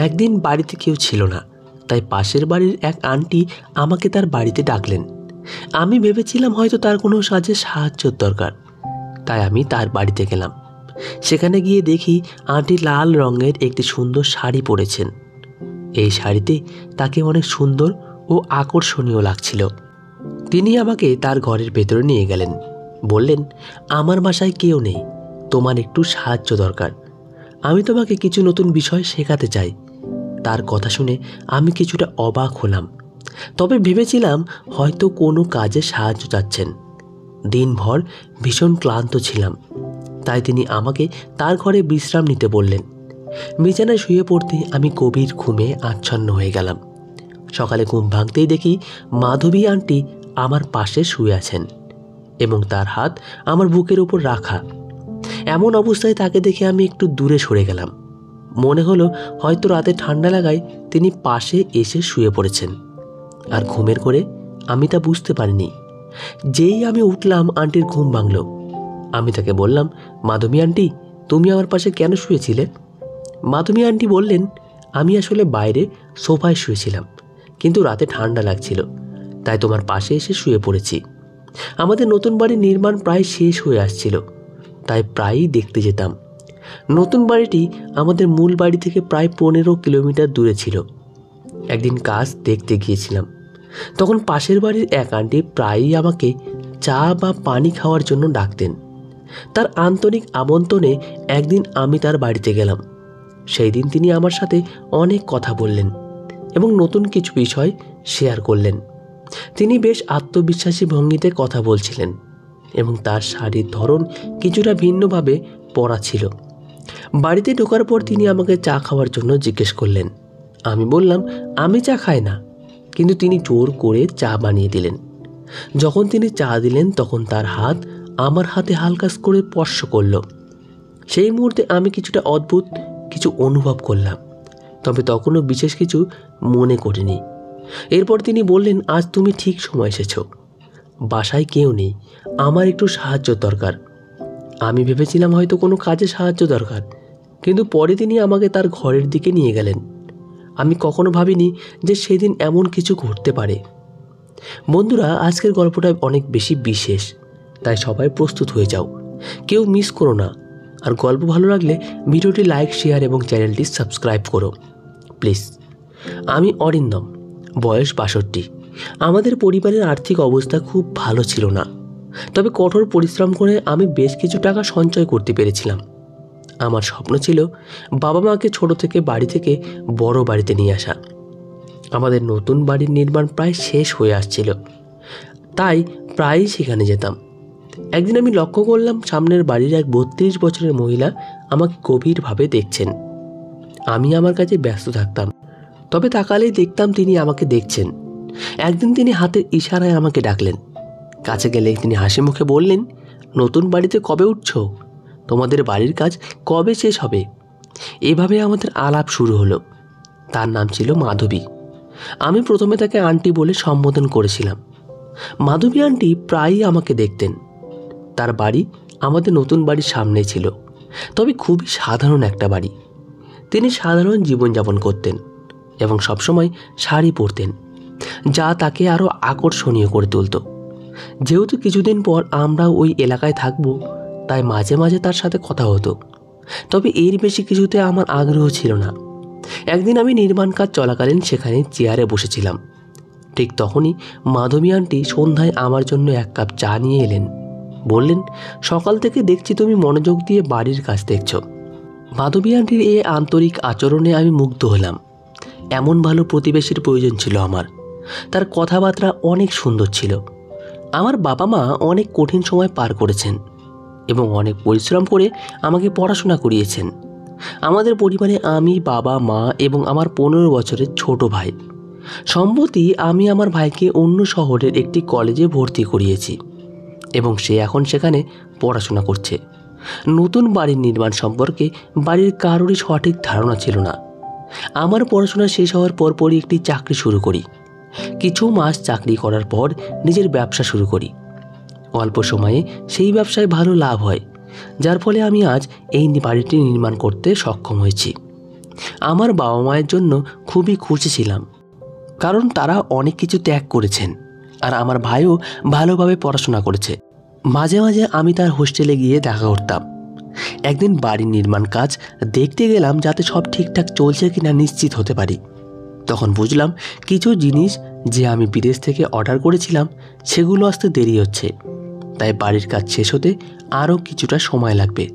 একদিন বাড়িতে কেউ ছিল না, তাই পাশের বাড়ির এক আন্টি আমাকে তার বাড়িতে ডাকলেন। আমি ভেবেছিলাম হয়তো তার কোনো কাজে সাহায্যর দরকার, তাই আমি তার বাড়িতে গেলাম। সেখানে গিয়ে দেখি আন্টি লাল রঙের একটি সুন্দর শাড়ি পরেছেন। এই শাড়িতে তাকে অনেক সুন্দর ও আকর্ষণীয় লাগছিল। তিনি আমাকে তার ঘরের ভেতরে নিয়ে গেলেন। বললেন, আমার বাসায় কেউ নেই, তোমার একটু সাহায্য দরকার। আমি তোমাকে কিছু নতুন বিষয় শেখাতে চাই। তার কথা শুনে আমি কিছুটা অবাক হলাম, তবে ভেবেছিলাম হয়তো কোনো কাজে সাহায্য চাচ্ছেন। দিনভর ভীষণ ক্লান্ত ছিলাম, তাই তিনি আমাকে তার ঘরে বিশ্রাম নিতে বললেন। বিছানায় শুয়ে পড়তে আমি গভীর ঘুমে আচ্ছন্ন হয়ে গেলাম। সকালে ঘুম ভাঙতেই দেখি মাধবী আন্টি আমার পাশে শুয়ে আছেন এবং তার হাত আমার বুকের উপর রাখা। এমন অবস্থায় তাকে দেখে আমি একটু দূরে সরে গেলাম। মনে হলো হয়তো রাতে ঠান্ডা লাগায় তিনি পাশে এসে শুয়ে পড়েছেন, আর ঘুমের করে আমি তা বুঝতে পারিনি। যেই আমি উঠলাম আন্টির ঘুম ভাঙল। আমি তাকে বললাম, মাধবী আন্টি, তুমি আমার পাশে কেন শুয়েছিলে? মাধবী আন্টি বললেন, আমি আসলে বাইরে সোফায় শুয়েছিলাম, কিন্তু রাতে ঠান্ডা লাগছিল, তাই তোমার পাশে এসে শুয়ে পড়েছি। আমাদের নতুন বাড়ির নির্মাণ প্রায় শেষ হয়ে আসছিল, তাই প্রায়ই দেখতে যেতাম। নতুন বাড়িটি আমাদের মূল বাড়ি থেকে প্রায় 15 কিলোমিটার দূরে ছিল। একদিন কাজ দেখতে গিয়েছিলাম, তখন পাশের বাড়ির এক আন্টি প্রায়ই আমাকে চা বা পানি খাওয়ার জন্য ডাকতেন। তার আন্তরিক আমন্ত্রণে একদিন আমি তার বাড়িতে গেলাম। সেই দিন তিনি আমার সাথে অনেক কথা বললেন এবং নতুন কিছু বিষয় শেয়ার করলেন। তিনি বেশ আত্মবিশ্বাসী ভঙ্গিতে কথা বলছিলেন এবং তার শাড়ির ধরন কিছুটা ভিন্নভাবে পরা ছিল। বাড়িতে ঢোকার পর তিনি আমাকে চা খাওয়ার জন্য জিজ্ঞেস করলেন। আমি বললাম, আমি চা খাই না, কিন্তু তিনি জোর করে চা বানিয়ে দিলেন। যখন তিনি চা দিলেন তখন তার হাত আমার হাতে হালকা করে স্পর্শ করল। সেই মুহূর্তে আমি কিছুটা অদ্ভুত কিছু অনুভব করলাম, তবে তখনও বিশেষ কিছু মনে করিনি। এরপর তিনি বললেন, আজ তুমি ঠিক সময় এসেছ। বাসায় কেউ নেই, আমার একটু সাহায্য দরকার। আমি ভেবেছিলাম হয়তো কোনো কাজে সাহায্য দরকার, কিন্তু পরে তিনি আমাকে তার ঘরের দিকে নিয়ে গেলেন। আমি কখনো ভাবিনি যে সেদিন এমন কিছু ঘটতে পারে। বন্ধুরা, আজকের গল্পটা অনেক বেশি বিশেষ, তাই সবাই প্রস্তুত হয়ে যাও, কেউ মিস করো না। আর গল্প ভালো লাগলে ভিডিওটি লাইক, শেয়ার এবং চ্যানেলটি সাবস্ক্রাইব করো প্লিজ। আমি অরিন্দম, বয়স 62। আমাদের পরিবারের আর্থিক অবস্থা খুব ভালো ছিল না, তবে কঠোর পরিশ্রম করে আমি বেশ কিছু টাকা সঞ্চয় করতে পেরেছিলাম। আমার স্বপ্ন ছিল বাবা মাকে ছোট থেকে বাড়ি থেকে বড় বাড়িতে নিয়ে আসা। আমাদের নতুন বাড়ির নির্মাণ প্রায় শেষ হয়ে আসছিল, তাই প্রায়ই সেখানে যেতাম। একদিন আমি লক্ষ্য করলাম সামনের বাড়ির এক 32 বছরের মহিলা আমাকে গভীরভাবে দেখছেন। আমি আমার কাজে ব্যস্ত থাকতাম, তবে তাকালেই দেখতাম তিনি আমাকে দেখছেন। একদিন তিনি হাতের ইশারায় আমাকে ডাকলেন। কাছে গেলে তিনি হাসি মুখে বললেন, নতুন বাড়িতে কবে উঠছো? তোমাদের বাড়ির কাজ কবে শেষ হবে? এভাবে আমাদের আলাপ শুরু হলো। তার নাম ছিল মাধবী। আমি প্রথমে তাকে আন্টি বলে সম্বোধন করেছিলাম। মাধবী আন্টি প্রায়ই আমাকে দেখতেন। তার বাড়ি আমাদের নতুন বাড়ির সামনে ছিল, তবে খুবই সাধারণ একটা বাড়ি। তিনি সাধারণ জীবনযাপন করতেন এবং সবসময় শাড়ি পরতেন, যা তাকে আরও আকর্ষণীয় করে তুলত। যেহেতু কিছুদিন পর আমরা ওই এলাকায় থাকব, তাই মাঝে মাঝে তার সাথে কথা হতো, তবে এর বেশি কিছুতে আমার আগ্রহ ছিল না। একদিন আমি নির্মাণ কাজ চলাকালীন সেখানে চেয়ারে বসেছিলাম। ঠিক তখনই মাধবী আন্টি সন্ধ্যায় আমার জন্য 1 কাপ চা নিয়ে এলেন। বললেন, সকাল থেকে দেখছি তুমি মনোযোগ দিয়ে বাড়ির কাজ দেখছো। মাধবী আন্টির এই আন্তরিক আচরণে আমি মুগ্ধ হলাম। এমন ভালো প্রতিবেশীর প্রয়োজন ছিল আমার। তার কথাবার্তা অনেক সুন্দর ছিল। আমার বাবা মা অনেক কঠিন সময় পার করেছেন এবং অনেক পরিশ্রম করে আমাকে পড়াশোনা করিয়েছেন। আমাদের পরিবারে আমি, বাবা, মা এবং আমার 15 বছরের ছোট ভাই। সম্প্রতি আমি আমার ভাইকে অন্য শহরের একটি কলেজে ভর্তি করিয়েছি এবং সে এখন সেখানে পড়াশোনা করছে। নতুন বাড়ির নির্মাণ সম্পর্কে বাড়ির কারোরই সঠিক ধারণা ছিল না। আমার পড়াশোনা শেষ হওয়ার পরপরই একটি চাকরি শুরু করি। কিছু মাস চাকরি করার পর নিজের ব্যবসা শুরু করি। অল্প সময়ে সেই ব্যবসায় ভালো লাভ হয়, যার ফলে আমি আজ এই বাড়িটি নির্মাণ করতে সক্ষম হয়েছি। আমার বাবা মায়ের জন্য খুবই খুশি ছিলাম, কারণ তারা অনেক কিছু ত্যাগ করেছেন আর আমার ভাইও ভালোভাবে পড়াশোনা করেছে। মাঝে মাঝে আমি তার হোস্টেলে গিয়ে দেখা করতাম। একদিন বাড়ির নির্মাণ কাজ দেখতে গেলাম যাতে সব ঠিকঠাক চলছে কিনা নিশ্চিত হতে পারি। তখন বুঝলাম কিছু জিনিস যে আমি বিদেশ থেকে অর্ডার করেছিলাম সেগুলো আসতে দেরি হচ্ছে, তাই বাড়ির কাজ শেষ হতে আরও কিছুটা সময় লাগবে।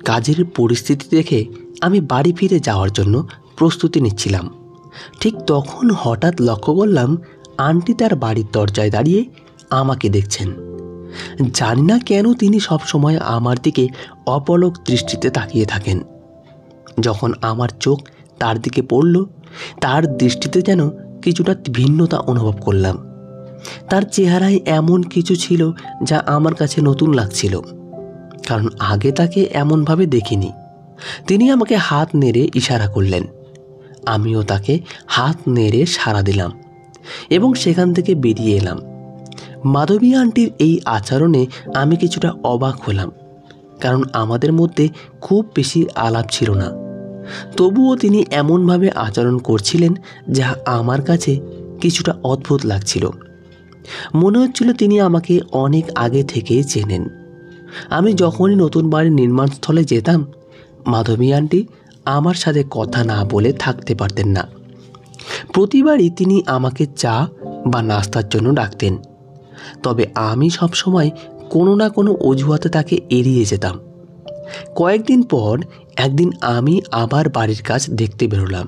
কাজের পরিস্থিতি দেখে আমি বাড়ি ফিরে যাওয়ার জন্য প্রস্তুতি নিচ্ছিলাম। ঠিক তখন হঠাৎ লক্ষ্য করলাম আন্টি তার বাড়ির দরজায় দাঁড়িয়ে আমাকে দেখছেন। জানি না কেন তিনি সবসময় আমার দিকে অপলক দৃষ্টিতে তাকিয়ে থাকেন। যখন আমার চোখ তার দিকে পড়ল, তার দৃষ্টিতে যেন কিছুটা ভিন্নতা অনুভব করলাম। তার চেহারায় এমন কিছু ছিল যা আমার কাছে নতুন লাগছিল, কারণ আগে তাকে এমনভাবে দেখিনি। তিনি আমাকে হাত নেড়ে ইশারা করলেন, আমিও তাকে হাত নেড়ে সাড়া দিলাম এবং সেখান থেকে বেরিয়ে এলাম। মাধবী আন্টির এই আচরণে আমি কিছুটা অবাক হলাম, কারণ আমাদের মধ্যে খুব বেশি আলাপ ছিল না। তবুও তিনি এমনভাবে আচরণ করছিলেন যা আমার কাছে কিছুটা অদ্ভুত লাগছিল। মনে হচ্ছিল তিনি আমাকে অনেক আগে থেকেই চেনেন। আমি যখনই নতুন বাড়ির নির্মাণস্থলে যেতাম, মাধবী আন্টি আমার সাথে কথা না বলে থাকতে পারতেন না। প্রতিবারই তিনি আমাকে চা বা নাস্তার জন্য ডাকতেন, তবে আমি সবসময় কোনো না কোনো অজুহাতে তাকে এড়িয়ে যেতাম। কয়েকদিন পর একদিন আমি আবার বাড়ির কাজ দেখতে বেরোলাম।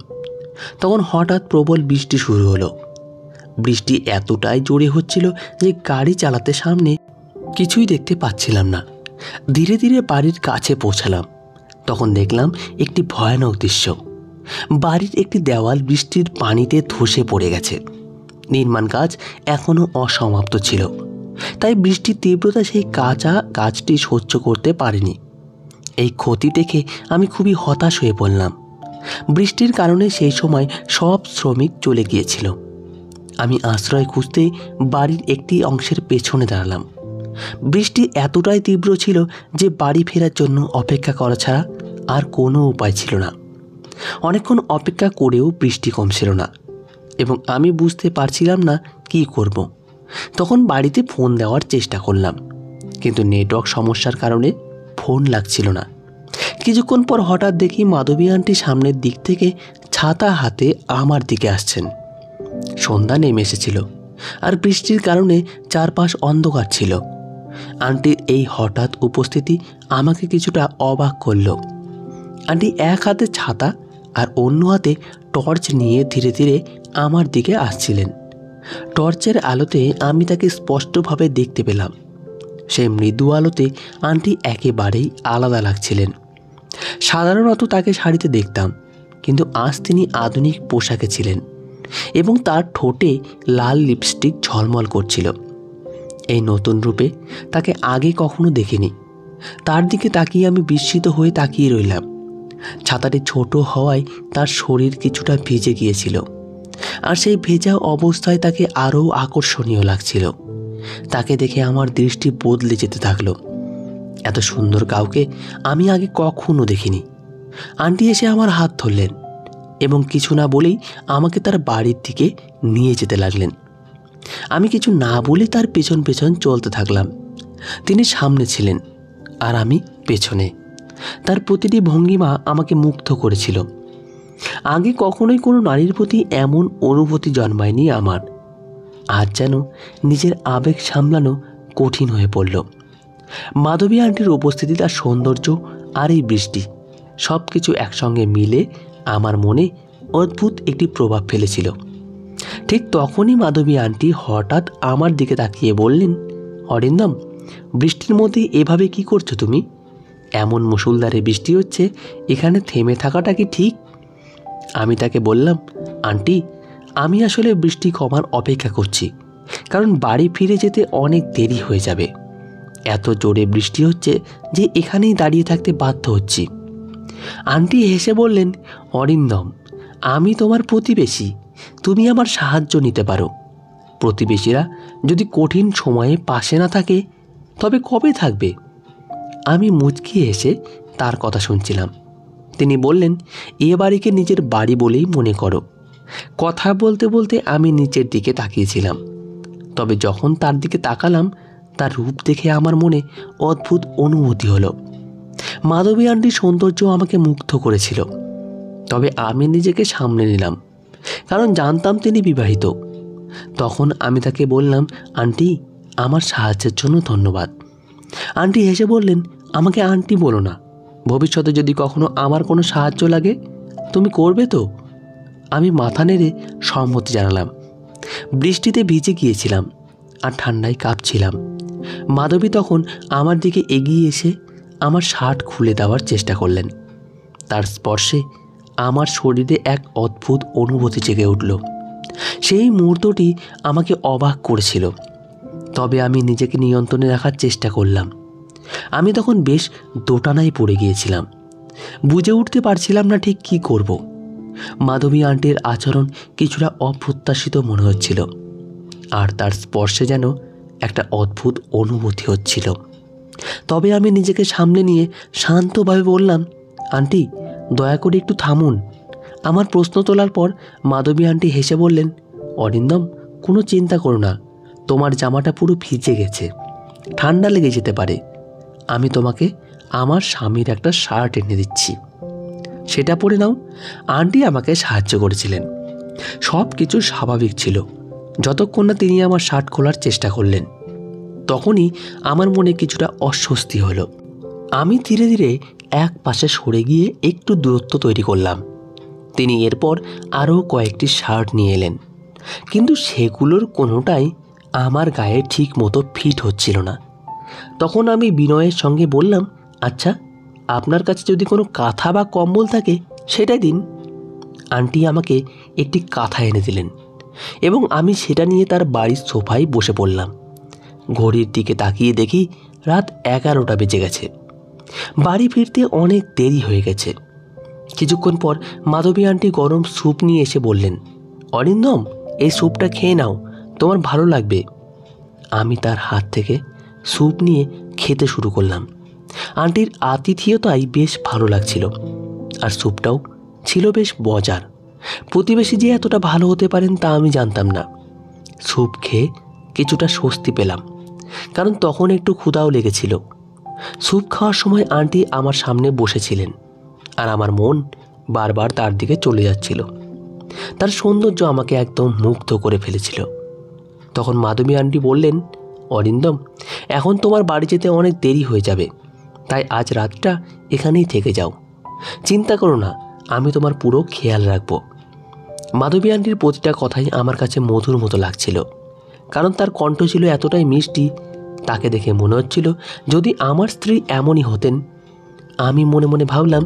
তখন হঠাৎ প্রবল বৃষ্টি শুরু হলো। বৃষ্টি এতটাই জোরে হচ্ছিল যে গাড়ি চালাতে সামনে কিছুই দেখতে পাচ্ছিলাম না। ধীরে ধীরে বাড়ির কাছে পৌঁছালাম। তখন দেখলাম একটি ভয়ানক দৃশ্য। বাড়ির একটি দেওয়াল বৃষ্টির পানিতে ধসে পড়ে গেছে। নির্মাণ কাজ এখনও অসমাপ্ত ছিল, তাই বৃষ্টির তীব্রতা সেই কাঁচা কাজটি সহ্য করতে পারেনি। এই ক্ষতি দেখে আমি খুবই হতাশ হয়ে পড়লাম। বৃষ্টির কারণে সেই সময় সব শ্রমিক চলে গিয়েছিল। আমি আশ্রয় খুঁজতে বাড়ির একটি অংশের পেছনে দাঁড়ালাম। বৃষ্টি এতটাই তীব্র ছিল যে বাড়ি ফেরার জন্য অপেক্ষা করা ছাড়া আর কোনো উপায় ছিল না। অনেকক্ষণ অপেক্ষা করেও বৃষ্টি কমছিল না এবং আমি বুঝতে পারছিলাম না কী করব। তখন বাড়িতে ফোন দেওয়ার চেষ্টা করলাম, কিন্তু নেটওয়ার্ক সমস্যার কারণে ফোন লাগছিল না। কিছুক্ষণ পর হঠাৎ দেখি মাধবী আন্টি সামনের দিক থেকে ছাতা হাতে আমার দিকে আসছেন। সন্ধ্যা নেমে এসেছিল আর বৃষ্টির কারণে চারপাশ অন্ধকার ছিল। আন্টির এই হঠাৎ উপস্থিতি আমাকে কিছুটা অবাক করল। আন্টি এক হাতে ছাতা আর অন্য হাতে টর্চ নিয়ে ধীরে ধীরে আমার দিকে আসছিলেন। টর্চের আলোতে আমি তাকে স্পষ্টভাবে দেখতে পেলাম। সেই মৃদু আলোতে আন্টি একেবারেই আলাদা লাগছিলেন। সাধারণত তাকে শাড়িতে দেখতাম, কিন্তু আজ তিনি আধুনিক পোশাকে ছিলেন এবং তার ঠোঁটে লাল লিপস্টিক ঝলমল করছিল। এই নতুন রূপে তাকে আগে কখনো দেখিনি। তার দিকে তাকিয়ে আমি বিস্মিত হয়ে তাকিয়ে রইলাম। ছাতাটি ছোট হওয়ায় তার শরীর কিছুটা ভিজে গিয়েছিল, আর সেই ভেজা অবস্থায় তাকে আরও আকর্ষণীয় লাগছিল। তাকে দেখে আমার দৃষ্টি বদলে যেতে থাকলো। এত সুন্দর কাউকে আমি আগে কখনো দেখিনি। আন্টি এসে আমার হাত ধরলেন এবং কিছু না বলেই আমাকে তার বাড়ির দিকে নিয়ে যেতে লাগলেন। আমি কিছু না বলে তার পেছন পেছন চলতে থাকলাম। তিনি সামনে ছিলেন আর আমি পেছনে। তার প্রতিটি ভঙ্গিমা আমাকে মুগ্ধ করেছিল। আগে কখনোই কোনো নারীর প্রতি এমন অনুভূতি জন্মায়নি আমার। আজ যেন নিজের আবেগ সামলানো কঠিন হয়ে পড়ল। মাধবী আন্টির উপস্থিতি, তার সৌন্দর্য আর এই বৃষ্টি সব কিছু একসঙ্গে মিলে আমার মনে অদ্ভুত একটি প্রভাব ফেলেছিল। ঠিক তখনই মাধবী আন্টি হঠাৎ আমার দিকে তাকিয়ে বললেন, অরিন্দম, বৃষ্টির মধ্যে এভাবে কি করছো তুমি? এমন মুষলধারে বৃষ্টি হচ্ছে, এখানে থেমে থাকাটা কি ঠিক? আমি তাকে বললাম, আন্টি, আমি আসলে বৃষ্টি কমার অপেক্ষা করছি, কারণ বাড়ি ফিরে যেতে অনেক দেরি হয়ে যাবে। এত জোরে বৃষ্টি হচ্ছে যে এখানেই দাঁড়িয়ে থাকতে বাধ্য হচ্ছি। আন্টি হেসে বললেন, অরিন্দম, আমি তোমার প্রতিবেশী, তুমি আমার সাহায্য নিতে পারো। প্রতিবেশীরা যদি কঠিন সময়ে পাশে না থাকে তবে কবে থাকবে? আমি মুচকি হেসে তার কথা শুনছিলাম। তিনি বললেন, এ বাড়িকে নিজের বাড়ি বলেই মনে করো। কথা বলতে বলতে আমি নিচের দিকে তাকিয়েছিলাম। তবে যখন তার দিকে তাকালাম, তার রূপ দেখে আমার মনে অদ্ভুত অনুভূতি হলো। মাধবী আন্টির সৌন্দর্য আমাকে মুগ্ধ করেছিল। তবে আমি নিজেকে সামলে নিলাম, কারণ জানতাম তিনি বিবাহিত। তখন আমি তাকে বললাম, আন্টি, আমার সাহায্যের জন্য ধন্যবাদ। আন্টি হেসে বললেন, আমাকে আন্টি বলো না। ভবিষ্যতে যদি কখনো আমার কোনো সাহায্য লাগে, তুমি করবে তো? আমি মাথা নেড়ে সম্মতি জানালাম। বৃষ্টিতে ভিজে গিয়েছিলাম আর ঠান্ডায় কাঁপছিলাম। মাধবী তখন আমার দিকে এগিয়ে এসে আমার শার্ট খুলে দেওয়ার চেষ্টা করলেন। তার স্পর্শে আমার শরীরে এক অদ্ভুত অনুভূতি জেগে উঠল। সেই মুহূর্তটি আমাকে অবাক করেছিল। তবে আমি নিজেকে নিয়ন্ত্রণে রাখার চেষ্টা করলাম। আমি তখন বেশ দোটানায় পড়ে গিয়েছিলাম। বুঝে উঠতে পারছিলাম না ঠিক কী করব। মাধবী আন্টির আচরণ কিছুটা অপ্রত্যাশিত মনে হচ্ছিল, আর তার স্পর্শে যেন একটা অদ্ভুত অনুভূতি হচ্ছিল। তবে আমি নিজেকে সামলে নিয়ে শান্তভাবে বললাম, আন্টি, দয়া করে একটু থামুন। আমার প্রশ্ন তোলার পর মাধবী আন্টি হেসে বললেন, অরিন্দম, কোনো চিন্তা করো না। তোমার জামাটা পুরো ভিজে গেছে, ঠান্ডা লেগে যেতে পারে। আমি তোমাকে আমার স্বামীর একটা শার্ট এনে দিচ্ছি, সেটা পরে নাও। আন্টি আমাকে সাহায্য করেছিলেন। সব কিছু স্বাভাবিক ছিল যতক্ষণ না তিনি আমার শার্ট খোলার চেষ্টা করলেন। তখনই আমার মনে কিছুটা অস্বস্তি হলো। আমি ধীরে ধীরে এক পাশে সরে গিয়ে একটু দূরত্ব তৈরি করলাম। তিনি এরপর আরও কয়েকটি শার্ট নিয়ে এলেন, কিন্তু সেগুলোর কোনোটাই আমার গায়ে ঠিক মতো ফিট হচ্ছিল না। তখন আমি বিনয়ের সঙ্গে বললাম, আচ্ছা, আপনার কাছে যদি কোনো কাঁথা বা কম্বল থাকে সেটাই দিন। আন্টি আমাকে একটি কাঁথা এনে দিলেন এবং আমি সেটা নিয়ে তার বাড়ির সোফায় বসে পড়লাম। ঘড়ির দিকে তাকিয়ে দেখি রাত 11টা বেজে গেছে। বাড়ি ফিরতে অনেক দেরি হয়ে গেছে। কিছুক্ষণ পর মাধবী আন্টি গরম স্যুপ নিয়ে এসে বললেন, অরিন্দম, এই স্যুপটা খেয়ে নাও, তোমার ভালো লাগবে। আমি তার হাত থেকে স্যুপ নিয়ে খেতে শুরু করলাম। আন্টির আতিথেয়তাই বেশ ভালো লাগছিল, আর স্যুপটাও ছিল বেশ মজার। প্রতিবেশী যে এতটা ভালো হতে পারেন তা আমি জানতাম না। স্যুপ খেয়ে কিছুটা স্বস্তি পেলাম, কারণ তখন একটু ক্ষুধাও লেগেছিল। স্যুপ খাওয়ার সময় আন্টি আমার সামনে বসেছিলেন, আর আমার মন বারবার তার দিকে চলে যাচ্ছিল। তার সৌন্দর্য আমাকে একদম মুগ্ধ করে ফেলেছিল। তখন মাধবী আন্টি বললেন, অরিন্দম, এখন তোমার বাড়ি যেতে অনেক দেরি হয়ে যাবে, তাই আজ রাতটা এখানেই থেকে যাও। চিন্তা করো না, আমি তোমার পুরো খেয়াল রাখব। মাধবী আন্টির প্রতিটা কথাই আমার কাছে মধুর মতো লাগছিল, কারণ তার কণ্ঠ ছিল এতটাই মিষ্টি। তাকে দেখে মনে হচ্ছিল যদি আমার স্ত্রী এমনই হতেন। আমি মনে মনে ভাবলাম,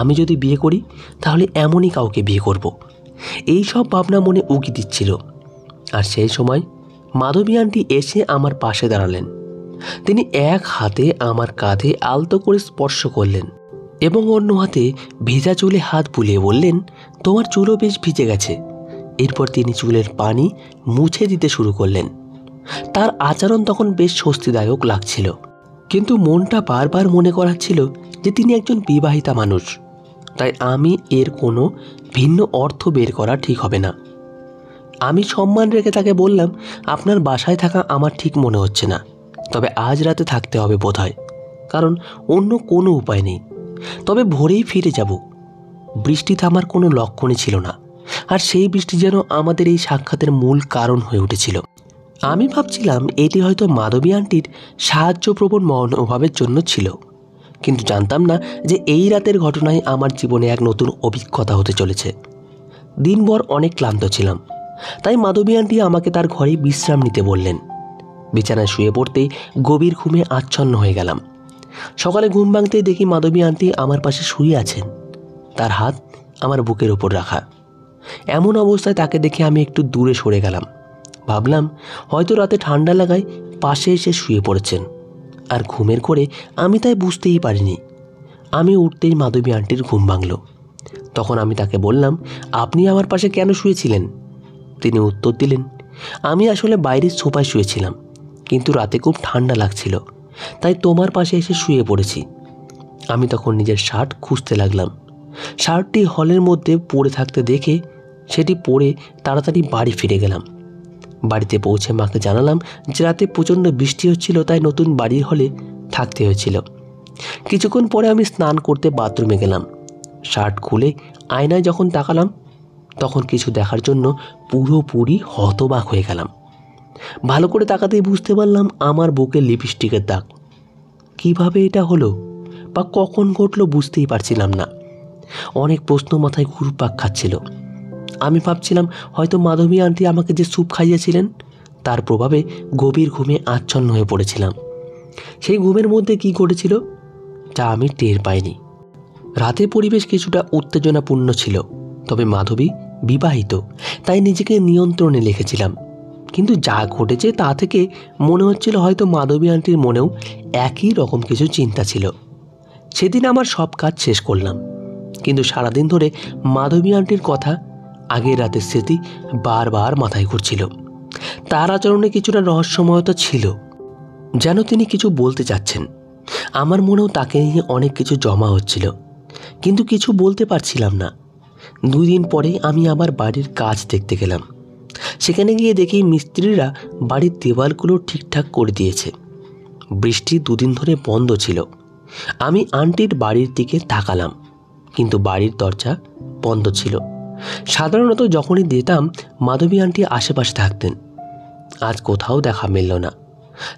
আমি যদি বিয়ে করি তাহলে এমনই কাউকে বিয়ে করব। এই সব ভাবনা মনে উকি দিচ্ছিল। আর সেই সময় মাধবী আন্টি এসে আমার পাশে দাঁড়ালেন। তিনি এক হাতে আমার কাঁধে আলতো করে স্পর্শ করলেন এবং অন্য হাতে ভেজা চুলে হাত বুলিয়ে বললেন, তোমার চুলও বেশ ভিজে গেছে। এরপর তিনি চুলের পানি মুছে দিতে শুরু করলেন। তার আচরণ তখন বেশ স্বস্তিদায়ক লাগছিল, কিন্তু মনটা বারবার মনে করাচ্ছিল যে তিনি একজন বিবাহিতা মানুষ। তাই আমি এর কোনো ভিন্ন অর্থ বের করা ঠিক হবে না। আমি সম্মান রেখে তাকে বললাম, আপনার বাসায় থাকা আমার ঠিক মনে হচ্ছে না, তবে আজ রাতে থাকতে হবে বোধহয়, কারণ অন্য কোনো উপায় নেই। তবে ভোরেই ফিরে যাব। বৃষ্টি থামার কোনো লক্ষণই ছিল না, আর সেই বৃষ্টি যেন আমাদের এই সাক্ষাতের মূল কারণ হয়ে উঠেছিল। আমি ভাবছিলাম এটি হয়তো মাধবী আন্টির সাহায্যপ্রবণ মনোভাবের জন্য ছিল, কিন্তু জানতাম না যে এই রাতের ঘটনায় আমার জীবনে এক নতুন অভিজ্ঞতা হতে চলেছে। দিনভর অনেক ক্লান্ত ছিলাম, তাই মাধবী আন্টি আমাকে তার ঘরে বিশ্রাম নিতে বললেন। বিছানায় শুয়ে পড়তেই গভীর ঘুমে আচ্ছন্ন হয়ে গেলাম। সকালে ঘুম ভাঙতেই দেখি মাধবী আন্টি আমার পাশে শুয়ে আছেন, তার হাত আমার বুকের ওপর রাখা। এমন অবস্থায় তাকে দেখে আমি একটু দূরে সরে গেলাম। ভাবলাম হয়তো রাতে ঠান্ডা লাগায় পাশে এসে শুয়ে পড়েছেন, আর ঘুমের ঘোরে আমি তাই বুঝতেই পারিনি। আমি উঠতেই মাধবী আন্টির ঘুম ভাঙল। তখন আমি তাকে বললাম, আপনি আমার পাশে কেন শুয়েছিলেন? তিনি উত্তর দিলেন, আমি আসলে বাইরের সোফায় শুয়েছিলাম, কিন্তু রাতে খুব ঠান্ডা লাগছিল, তাই তোমার পাশে এসে শুয়ে পড়েছি। আমি তখন নিজের শার্ট খুঁজতে লাগলাম, শার্টটি হলের মধ্যে পড়ে থাকতে দেখে সেটি পরে তাড়াতাড়ি বাড়ি ফিরে গেলাম। বাড়িতে পৌঁছে মাকে জানালাম যে রাতে প্রচণ্ড বৃষ্টি হচ্ছিল, তাই নতুন বাড়ির হলে থাকতে হয়েছিল। কিছুক্ষণ পরে আমি স্নান করতে বাথরুমে গেলাম। শার্ট খুলে আয়নায় যখন তাকালাম তখন কিছু দেখার জন্য পুরোপুরি হতবাক হয়ে গেলাম। ভালো করে তাকাতেই বুঝতে পারলাম আমার বুকে লিপস্টিকের দাগ। কিভাবে এটা হলো বা কখন ঘটলো বুঝতেই পারছিলাম না। অনেক প্রশ্ন মাথায় ঘুরপাক খাচ্ছিল। আমি ভাবছিলাম হয়তো মাধবী আন্টি আমাকে যে স্যুপ খাইয়েছিলেন তার প্রভাবে গভীর ঘুমে আচ্ছন্ন হয়ে পড়েছিলাম। সেই ঘুমের মধ্যে কি ঘটেছিল তা আমি টের পাইনি। রাতে পরিবেশ কিছুটা উত্তেজনাপূর্ণ ছিল, তবে মাধবী বিবাহিত, তাই নিজেকে নিয়ন্ত্রণে রেখেছিলাম। কিন্তু যা ঘটেছে তা থেকে মনে হচ্ছিল হয়তো মাধবী আন্টির মনেও একই রকম কিছু চিন্তা ছিল। সেদিন আমার সব কাজ শেষ করলাম, কিন্তু সারাদিন ধরে মাধবী আন্টির কথা, আগের রাতের স্মৃতি বারবার মাথায় ঘুরছিল। তার আচরণে কিছুটা রহস্যময়তা ছিল, যেন তিনি কিছু বলতে চাচ্ছেন। আমার মনেও তাকে নিয়ে অনেক কিছু জমা হচ্ছিল, কিন্তু কিছু বলতে পারছিলাম না। 2 দিন পরে আমি আবার বাড়ির কাজ দেখতে গেলাম। সেখানে গিয়ে দেখি মিস্ত্রিরা বাড়ির দেওয়ালগুলো ঠিকঠাক করে দিয়েছে। বৃষ্টি 2 দিন ধরে বন্ধ ছিল। আমি আন্টির বাড়ির দিকে তাকালাম, কিন্তু বাড়ির দরজা বন্ধ ছিল। সাধারণত যখনই যেতাম মাধবী আন্টি আশেপাশে থাকতেন। আজ কোথাও দেখা মিলল না।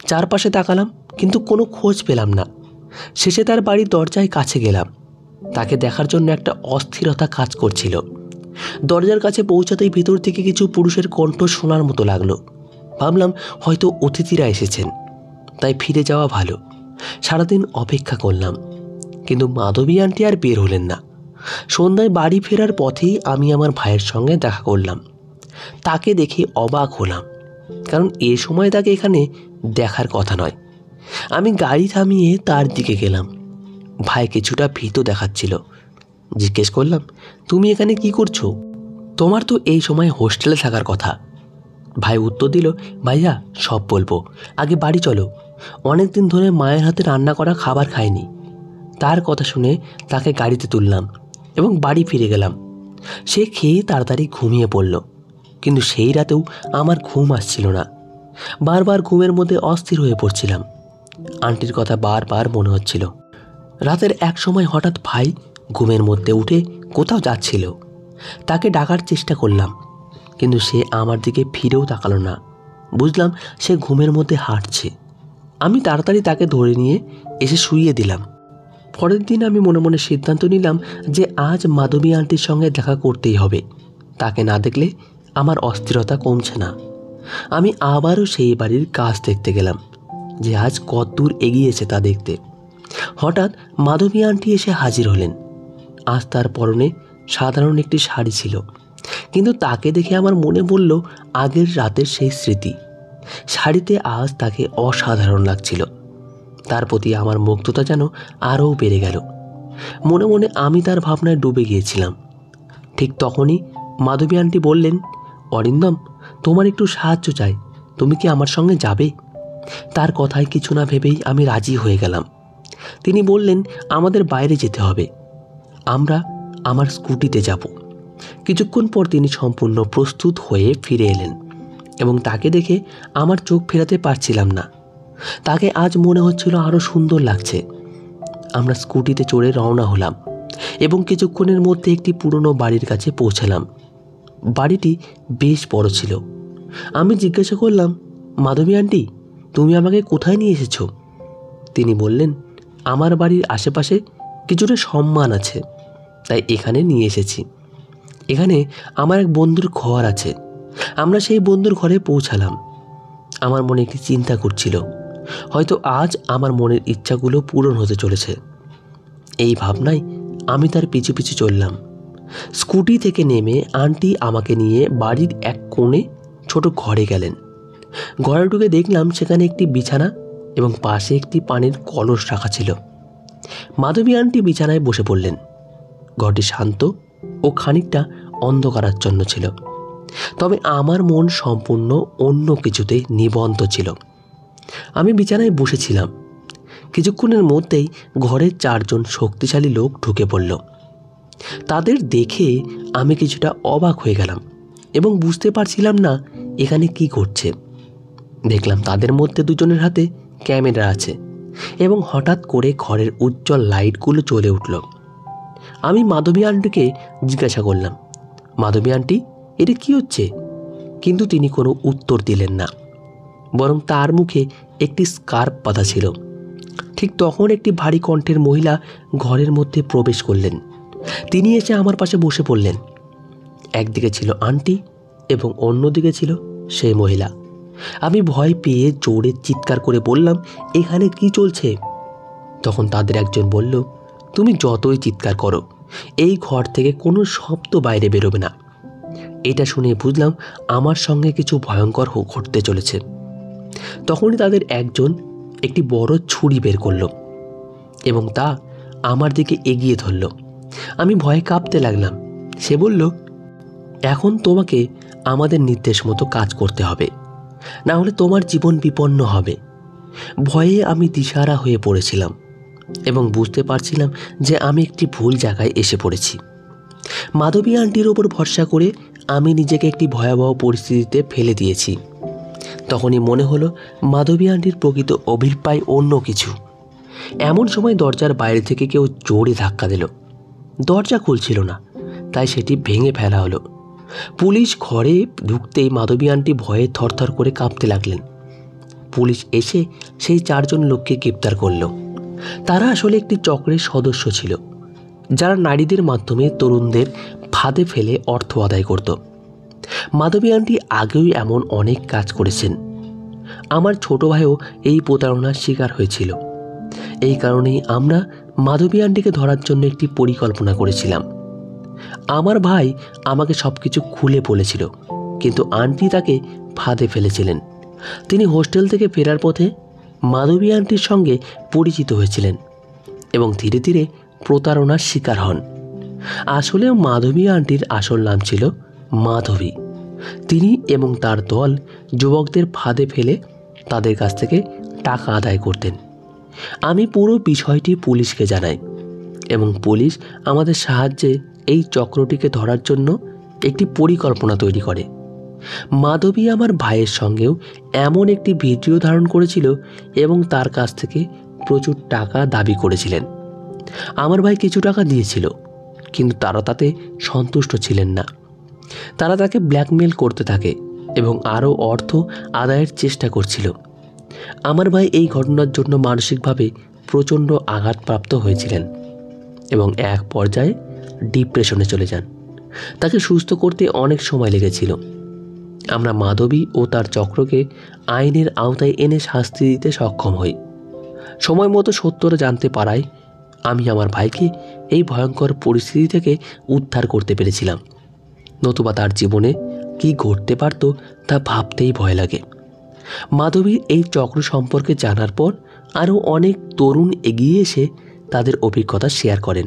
চারপাশে তাকালাম, কিন্তু কোনো খোঁজ পেলাম না। শেষে তার বাড়ির দরজায় কাছে গেলাম। তাকে দেখার জন্য একটা অস্থিরতা কাজ করছিল। দরজার কাছে পৌঁছাতেই ভিতর থেকে কিছু পুরুষের কণ্ঠ শোনার মতো লাগলো। ভাবলাম হয়তো অতিথিরা এসেছেন, তাই ফিরে যাওয়া ভালো। সারাদিন অপেক্ষা করলাম, কিন্তু মাধবী আন্টি আর বের হলেন না। সন্ধ্যায় বাড়ি ফেরার পথেই আমি আমার ভাইয়ের সঙ্গে দেখা করলাম। তাকে দেখে অবাক হলাম, কারণ এ সময় তাকে এখানে দেখার কথা নয়। আমি গাড়ি থামিয়ে তার দিকে গেলাম। ভাই কিছুটা ভীত দেখাচ্ছিল। জিজ্ঞেস করলাম, তুমি এখানে কি করছো? তোমার তো এই সময় হোস্টেলে থাকার কথা। ভাই উত্তর দিল, ভাইয়া সব বলবো, আগে বাড়ি চলো। অনেক দিন ধরে মায়ের হাতে রান্না করা খাবার খাইনি। তার কথা শুনে তাকে গাড়িতে তুললাম এবং বাড়ি ফিরে গেলাম। সে খেয়ে তাড়াতাড়ি ঘুমিয়ে পড়ল, কিন্তু সেই রাতেও আমার ঘুম আসছিল না। বারবার ঘুমের মধ্যে অস্থির হয়ে পড়ছিলাম। আন্টির কথা বারবার মনে হচ্ছিল। রাতের এক সময় হঠাৎ ভাই ঘুমের মধ্যে উঠে কোথাও যাচ্ছিল। তাকে ডাকার চেষ্টা করলাম, কিন্তু সে আমার দিকে ফিরেও তাকালো না। বুঝলাম সে ঘুমের মধ্যে হাঁটছে। আমি তাড়াতাড়ি তাকে ধরে নিয়ে এসে শুইয়ে দিলাম। পরের দিন আমি মনে মনে সিদ্ধান্ত নিলাম যে আজ মাধবী আন্টির সঙ্গে দেখা করতেই হবে। তাকে না দেখলে আমার অস্থিরতা কমছে না। আমি আবারও সেই বাড়ির কাজ দেখতে গেলাম, যে আজ কতদূর এগিয়েছে তা দেখতে। হঠাৎ মাধবী আন্টি এসে হাজির হলেন। আজ তার পরনে সাধারণ একটি শাড়ি ছিল, কিন্তু তাকে দেখে আমার মনে পড়ল আগের রাতের সেই স্মৃতি। শাড়িতে আজ তাকে অসাধারণ লাগছিল। তার প্রতি আমার মুগ্ধতা যেন আরও বেড়ে গেল। মনে মনে আমি তার ভাবনায় ডুবে গিয়েছিলাম। ঠিক তখনই মাধবী আন্টি বললেন, অরিন্দম, তোমার একটু সাহায্য চাই, তুমি কি আমার সঙ্গে যাবে? তার কথায় কিছু না ভেবেই আমি রাজি হয়ে গেলাম। তিনি বললেন, আমাদের বাইরে যেতে হবে, আমরা আমার স্কুটিতে যাব। কিছুক্ষণ পর তিনি সম্পূর্ণ প্রস্তুত হয়ে ফিরে এলেন এবং তাকে দেখে আমার চোখ ফেরাতে পারছিলাম না। তাকে আজ মনে হচ্ছিল আরও সুন্দর লাগছে। আমরা স্কুটিতে চড়ে রওনা হলাম এবং কিছুক্ষণের মধ্যে একটি পুরনো বাড়ির কাছে পৌঁছালাম। বাড়িটি বেশ বড় ছিল। আমি জিজ্ঞাসা করলাম, মাধবী আন্টি, তুমি আমাকে কোথায় নিয়ে এসেছো? তিনি বললেন, আমার বাড়ির আশেপাশে কিছুটা সম্মান আছে, তাই এখানে নিয়ে এসেছি। এখানে আমার এক বন্ধুর ঘর আছে। আমরা সেই বন্ধুর ঘরে পৌঁছালাম। আমার মনে একটি চিন্তা করছিল, হয়তো আজ আমার মনের ইচ্ছাগুলো পূরণ হতে চলেছে। এই ভাবনায় আমি তার পিছু পিছু চললাম। স্কুটি থেকে নেমে আন্টি আমাকে নিয়ে বাড়ির এক কোণে ছোট ঘরে গেলেন। ঘরে ঢুকে দেখলাম সেখানে একটি বিছানা এবং পাশে একটি পানির কলস রাখা ছিল। মাধবী আন্টি বিছানায় বসে পড়লেন। ঘরটি শান্ত ও খানিকটা অন্ধকারাচ্ছন্ন ছিল, তবে আমার মন সম্পূর্ণ অন্য কিছুতে নিবদ্ধ ছিল। আমি বিছানায় বসেছিলাম। কিছুক্ষণের মধ্যেই ঘরের 4 জন শক্তিশালী লোক ঢুকে পড়ল। তাদের দেখে আমি কিছুটা অবাক হয়ে গেলাম এবং বুঝতে পারছিলাম না এখানে কি ঘটছে। দেখলাম তাদের মধ্যে দুজনের হাতে ক্যামেরা আছে এবং হঠাৎ করে ঘরের উজ্জ্বল লাইটগুলো জ্বলে উঠল। আমি মাধবী আন্টিকে জিজ্ঞাসা করলাম, মাধবী আন্টি, এটা কি হচ্ছে? কিন্তু তিনি কোনো উত্তর দিলেন না, বরং তার মুখে একটি স্কার্ফ বাঁধা ছিল। ঠিক তখন একটি ভারী কণ্ঠের মহিলা ঘরের মধ্যে প্রবেশ করলেন। তিনি এসে আমার পাশে বসে পড়লেন। একদিকে ছিল আন্টি এবং অন্যদিকে ছিল সেই মহিলা। আমি ভয় পেয়ে জোরে চিৎকার করে বললাম, এখানে কি চলছে? তখন তাদের একজন বলল, তুমি যতই চিৎকার করো, এই ঘর থেকে কোনো শব্দ বাইরে বেরোবে না। এটা শুনে বুঝলাম আমার সঙ্গে কিছু ভয়ঙ্কর ঘটতে চলেছে। তখনই তাদের একজন একটি বড় ছুরি বের করল এবং তা আমার দিকে এগিয়ে ধরল। আমি ভয়ে কাঁপতে লাগলাম। সে বলল, এখন তোমাকে আমাদের নির্দেশ মতো কাজ করতে হবে, না হলে তোমার জীবন বিপন্ন হবে। ভয়ে আমি দিশাহারা হয়ে পড়েছিলাম এবং বুঝতে পারছিলাম যে আমি একটি ভুল জায়গায় এসে পড়েছি। মাধবী আন্টির ওপর ভরসা করে আমি নিজেকে একটি ভয়াবহ পরিস্থিতিতে ফেলে দিয়েছি। তখনই মনে হলো মাধবী আন্টির প্রকৃত অভিপ্রায় অন্য কিছু। এমন সময় দরজার বাইরে থেকে কেউ জোরে ধাক্কা দিল। দরজা খুলছিল না, তাই সেটি ভেঙে ফেলা হলো। পুলিশ ঘরে ঢুকতেই মাধবী আন্টি ভয়ে থরথর করে কাঁপতে লাগলেন। পুলিশ এসে সেই 4 জন লোককে গ্রেপ্তার করল। তারা আসলে একটি চক্রের সদস্য ছিল, যারা নারীদের মাধ্যমে তরুণদের ফাঁদে ফেলে অর্থ আদায় করত। মাধবী আন্টি আগেও এমন অনেক কাজ করেছেন। আমার ছোট ভাইও এই প্রতারণার শিকার হয়েছিল। এই কারণেই আমরা মাধবী আন্টিকে ধরার জন্য একটি পরিকল্পনা করেছিলাম। আমার ভাই আমাকে সব কিছু খুলে বলেছিল, কিন্তু আন্টি তাকে ফাঁদে ফেলেছিলেন। তিনি হোস্টেল থেকে ফেরার পথে মাধবী আন্টির সঙ্গে পরিচিত হয়েছিলেন এবং ধীরে ধীরে প্রতারণার শিকার হন। আসলে মাধবী আন্টির আসল নাম ছিল মাধবী। তিনি এবং তার দল যুবকদের ফাঁদে ফেলে তাদের কাছ থেকে টাকা আদায় করতেন। আমি পুরো বিষয়টি পুলিশকে জানাই এবং পুলিশ আমাদের সাহায্যে এই চক্রটিকে ধরার জন্য একটি পরিকল্পনা তৈরি করে। মাধবী আমার ভাইয়ের সঙ্গেও এমন একটি ভিডিও ধারণ করেছিল এবং তার কাছ থেকে প্রচুর টাকা দাবি করেছিলেন। আমার ভাই কিছু টাকা দিয়েছিল, কিন্তু তারা তাতে সন্তুষ্ট ছিলেন না। তারা তাকে ব্ল্যাকমেল করতে থাকে এবং আরও অর্থ আদায়ের চেষ্টা করছিল। আমার ভাই এই ঘটনার জন্য মানসিকভাবে প্রচণ্ড আঘাতপ্রাপ্ত হয়েছিলেন এবং এক পর্যায়ে ডিপ্রেশনে চলে যান। তাকে সুস্থ করতে অনেক সময় লেগেছিল। আমরা মাধবী ও তার চক্রকে আইনের আওতায় এনে শাস্তি দিতে সক্ষম হই। সময় মতো সত্যটা জানতে পারায় আমি আমার ভাইকে এই ভয়ঙ্কর পরিস্থিতি থেকে উদ্ধার করতে পেরেছিলাম। নতুবা তার জীবনে কি ঘটতে পারত তা ভাবতেই ভয় লাগে। মাধবীর এই চক্র সম্পর্কে জানার পর আরও অনেক তরুণ এগিয়ে এসে তাদের অভিজ্ঞতা শেয়ার করেন।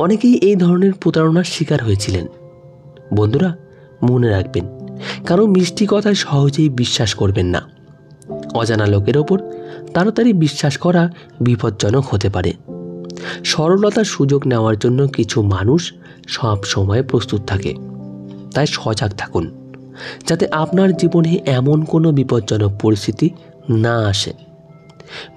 অনেকেই এই ধরনের প্রতারণার শিকার হয়েছিলেন। বন্ধুরা, মনে রাখবেন, কারণ মিষ্টি কথায় সহজেই বিশ্বাস করবেন না। অজানা লোকের ওপর তাড়াতাড়ি বিশ্বাস করা বিপজ্জনক হতে পারে। সরলতার সুযোগ নেওয়ার জন্য কিছু মানুষ সব সময় প্রস্তুত থাকে। তাই সজাগ থাকুন, যাতে আপনার জীবনে এমন কোনো বিপজ্জনক পরিস্থিতি না আসে।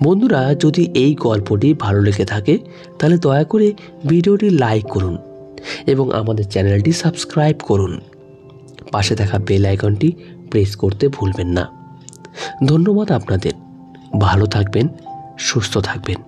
বন্ধুরা, যদি এই গল্পটি ভালো লেগে থাকে তাহলে দয়া করে ভিডিওটি লাইক করুন এবং আমাদের চ্যানেলটি সাবস্ক্রাইব করুন। পাশে থাকা বেল আইকনটি প্রেস করতে ভুলবেন না। ধন্যবাদ আপনাদের। ভালো থাকবেন, সুস্থ থাকবেন।